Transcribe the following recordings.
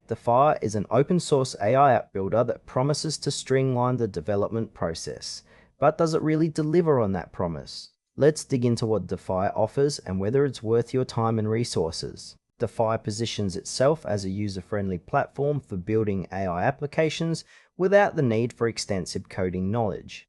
Dify is an open source AI app builder that promises to streamline the development process. But does it really deliver on that promise? Let's dig into what Dify offers and whether it's worth your time and resources. Dify positions itself as a user-friendly platform for building AI applications without the need for extensive coding knowledge.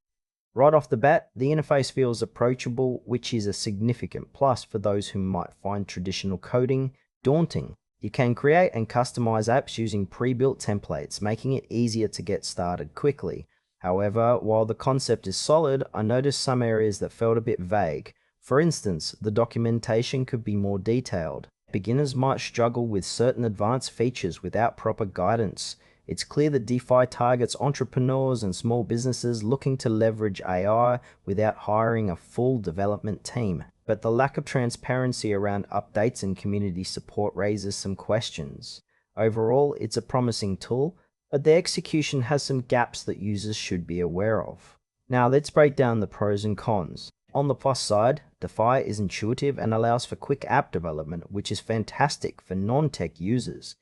Right off the bat, the interface feels approachable, which is a significant plus for those who might find traditional coding daunting. You can create and customize apps using pre-built templates, making it easier to get started quickly. However, while the concept is solid, I noticed some areas that felt a bit vague. For instance, the documentation could be more detailed. Beginners might struggle with certain advanced features without proper guidance. It's clear that Dify targets entrepreneurs and small businesses looking to leverage AI without hiring a full development team. But the lack of transparency around updates and community support raises some questions. Overall, it's a promising tool, but the execution has some gaps that users should be aware of. Now let's break down the pros and cons. On the plus side, Dify is intuitive and allows for quick app development, which is fantastic for non-tech users.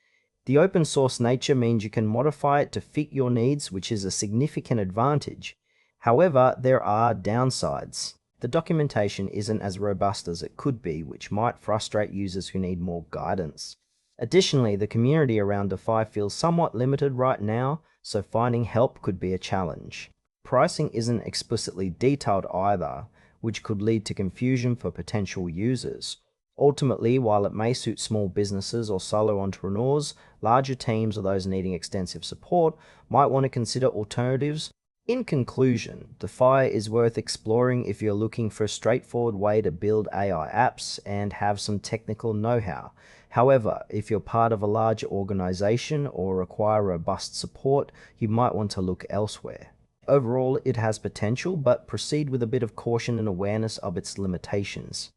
The open source nature means you can modify it to fit your needs, which is a significant advantage. However, there are downsides. The documentation isn't as robust as it could be, which might frustrate users who need more guidance. Additionally, the community around Dify feels somewhat limited right now, so finding help could be a challenge. Pricing isn't explicitly detailed either, which could lead to confusion for potential users. Ultimately, while it may suit small businesses or solo entrepreneurs, larger teams or those needing extensive support might want to consider alternatives. In conclusion, Dify is worth exploring if you're looking for a straightforward way to build AI apps and have some technical know-how. However, if you're part of a larger organization or require robust support, you might want to look elsewhere. Overall, it has potential, but proceed with a bit of caution and awareness of its limitations.